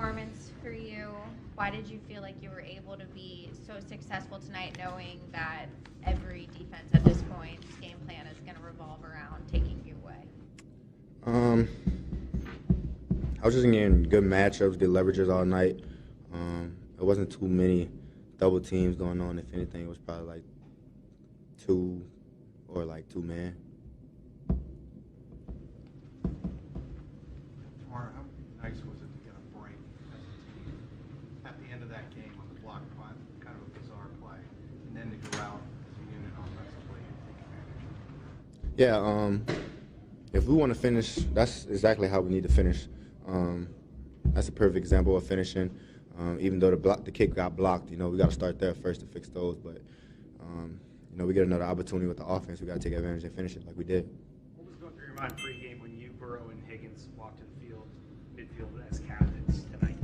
performance for you. Why did you feel like you were able to be so successful tonight, knowing that every defense at this point's game plan is going to revolve around taking you away? I was just getting good matchups, good leverages all night. It wasn't too many double teams going on. If anything, it was probably like two or like two man. How nice was it to get a break as a team at the end of that game on the block punt, kind of a bizarre play, and then to go out as a unit offensively and take advantage? Yeah, if we want to finish, that's exactly how we need to finish. That's a perfect example of finishing. Even though the kick got blocked, we got to start there first to fix those. But we get another opportunity with the offense. We got to take advantage and finish it like we did. What was going through your mind pregame when you, Burrow, and Higgins walked to the field, midfield as captains tonight?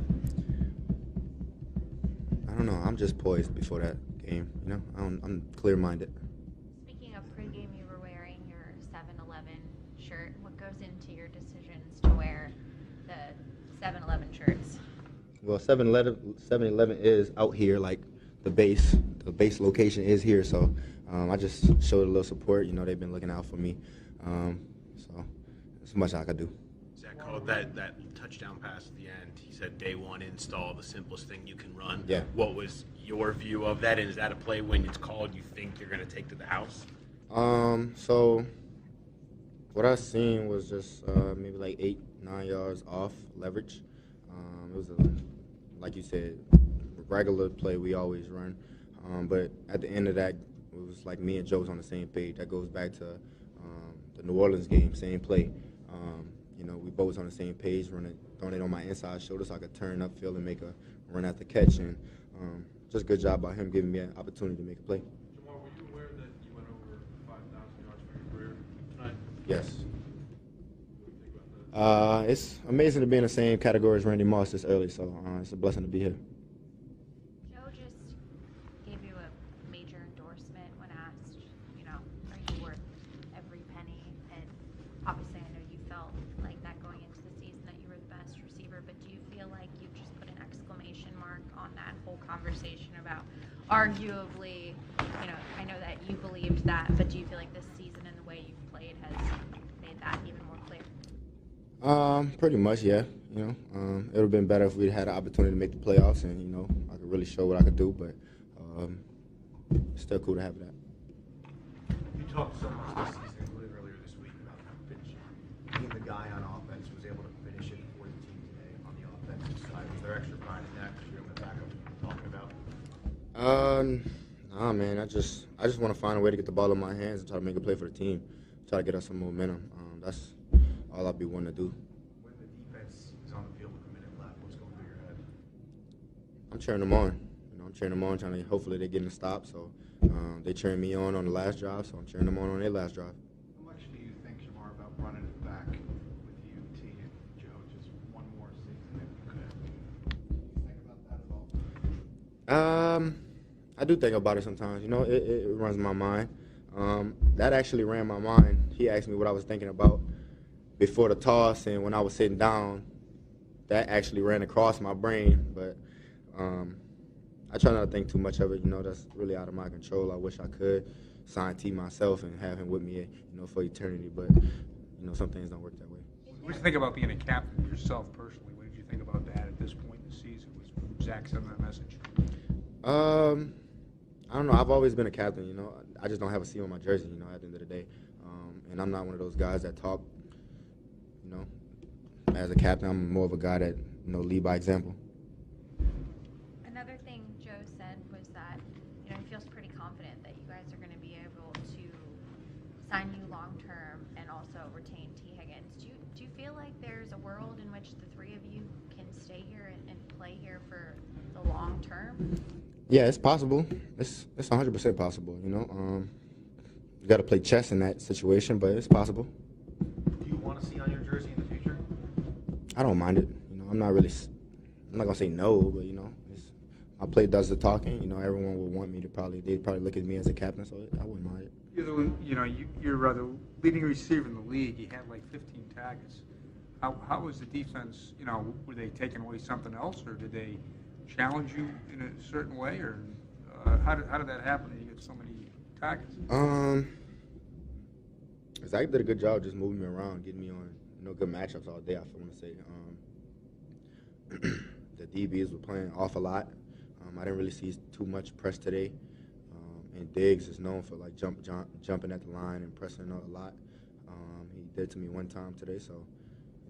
I don't know. I'm just poised before that game. I'm clear-minded. Speaking of pregame, you were wearing your 7-Eleven shirt. What goes into your decisions to wear the 7-Eleven shirts? Well, 7-Eleven is out here, like the base location is here, so I just showed a little support. They've been looking out for me, so as much as I could do. Zach called that touchdown pass at the end. He said, day one install, the simplest thing you can run. Yeah. What was your view of that, and is that a play when it's called you think you're going to take to the house? So what I seen was just maybe like 8-9 yards off leverage. It was like you said, regular play we always run. But at the end of that, it was like me and Joe was on the same page. That goes back to the New Orleans game, same play. We both was on the same page, throwing it on my inside shoulder so I could turn upfield and make a run at the catch. And just good job by him giving me an opportunity to make a play. Jamar, were you aware that you went over 5,000 yards for your career tonight? Yes. It's amazing to be in the same category as Randy Moss this early, so it's a blessing to be here. Joe just gave you a major endorsement when asked, are you worth every penny? And obviously I know you felt like that going into the season, that you were the best receiver, but do you feel like you just put an exclamation mark on that whole conversation about arguably, I know that you believed that, but do you feel like this season and the way you've played has made that even more clear? Pretty much, yeah. It would have been better if we had an opportunity to make the playoffs and, I could really show what I could do, but it's still cool to have that. You talked so much this season, including earlier this week, about how being the guy on offense was able to finish it for the team today on the offensive side. Was there extra pride in that because you're in the backup talking about? Nah, man. I just want to find a way to get the ball in my hands and try to make a play for the team, try to get us some momentum. That's all I'll be wanting to do. When the defense is on the field with a minute left, what's going through your head? I'm cheering them on. I'm cheering them on, trying to hopefully they get in a stop. So they cheering me on the last drive, so I'm cheering them on their last drive. How much do you think, Jamar, about running it back with you, T, and Joe, just one more season if you could? Do you think about that at all? I do think about it sometimes. It runs my mind. That actually ran my mind. He asked me what I was thinking about before the toss, and when I was sitting down, that actually ran across my brain. But I try not to think too much of it. That's really out of my control. I wish I could sign T myself and have him with me, for eternity. But some things don't work that way. What did you think about being a captain yourself personally? What did you think about that at this point in the season? Was Zach sending that message? I don't know. I've always been a captain. I just don't have a C on my jersey. At the end of the day, and I'm not one of those guys that talk. As a captain, I'm more of a guy that lead by example. Another thing Joe said was that he feels pretty confident that you guys are going to be able to sign you long term and also retain T. Higgins. Do you feel like there's a world in which the three of you can stay here and play here for the long term? Yeah, it's possible. It's 100% possible. You got to play chess in that situation, but it's possible. Do you want to see on your jersey in the future? I don't mind it. I'm not gonna say no, but my play does the talking. Everyone would want me to they'd probably look at me as a captain, so I wouldn't mind it. You're the leading receiver in the league. You had like 15 tackles. How was the defense, were they taking away something else, or did they challenge you in a certain way, or how did that happen? You get so many targets. Zach did a good job just moving me around, getting me on good matchups all day. I want to say the DBs were playing off a lot. I didn't really see too much press today. And Diggs is known for like jumping at the line and pressing a lot. He did it to me one time today, so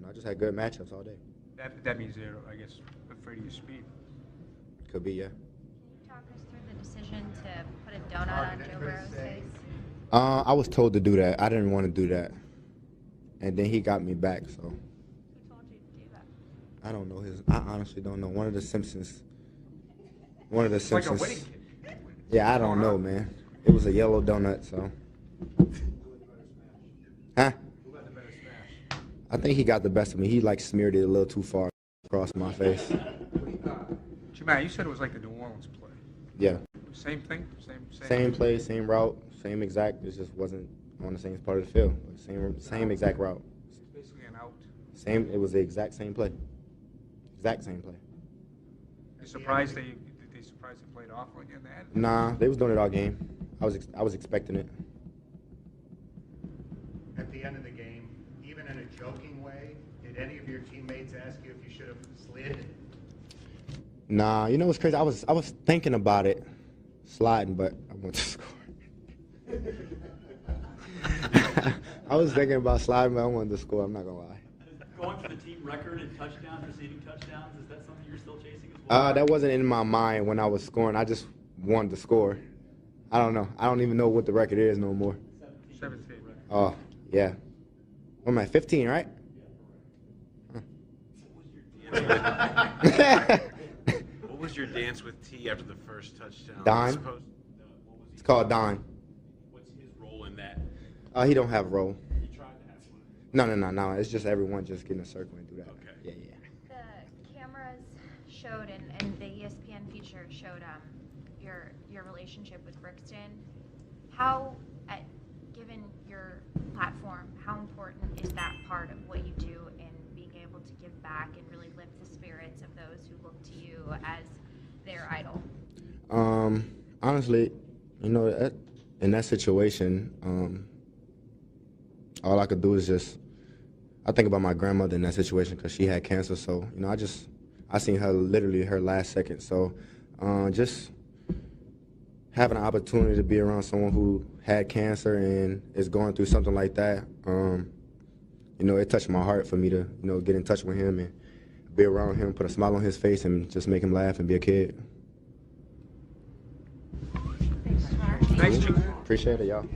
I just had good matchups all day. That means they're, I guess, afraid of your speed. Could be, yeah. Can you talk us through the decision to put a donut on Joe Burrow's face? I was told to do that. I didn't want to do that, and then he got me back. So. Who told you to do that? I don't know I honestly don't know. One of the Simpsons. It's like a wedding cake. Yeah, I don't know, man. It was a yellow donut, so. Huh? Who had the better smash? I think he got the best of me. He smeared it a little too far across my face. Jemai, you said it was like the New Orleans play. Yeah. Same thing? Same play, same route, same exact. It just wasn't on the same part of the field. Same exact route. It's basically an out. It was the exact same play. Exact same play. Did they surprise they played off like that? Nah, they was doing it all game. I was expecting it. At the end of the game, even in a joking way, did any of your teammates ask you if you should have slid? Nah, you know what's crazy? I was thinking about it, sliding, but I want to score. I was thinking about sliding, but I wanted to score. I'm not gonna lie. Going for the team record in touchdowns, receiving touchdowns, is that something you're still chasing as well? That wasn't in my mind when I was scoring. I just wanted to score. I don't know. I don't even know what the record is no more. 17. Oh, yeah. What am I, 15, right? What was your dance with T after the first touchdown? Don. It's called Don. What's his role in that? He don't have a role. He tried to have one. No. It's just everyone just get in a circle and do that. Okay. Yeah. The cameras showed, and the ESPN feature showed your relationship with Brixton. How, given your platform, how important is that part of what you do in being able to give back and really lift the spirits of those who look to you as their idol? Honestly, in that situation, all I could do is I think about my grandmother in that situation because she had cancer. So, I seen her literally her last second. So, just having an opportunity to be around someone who had cancer and is going through something like that, it touched my heart for me to, get in touch with him and be around him, put a smile on his face, and just make him laugh and be a kid. Thanks, Mark. Thanks, Chief. Appreciate it, y'all.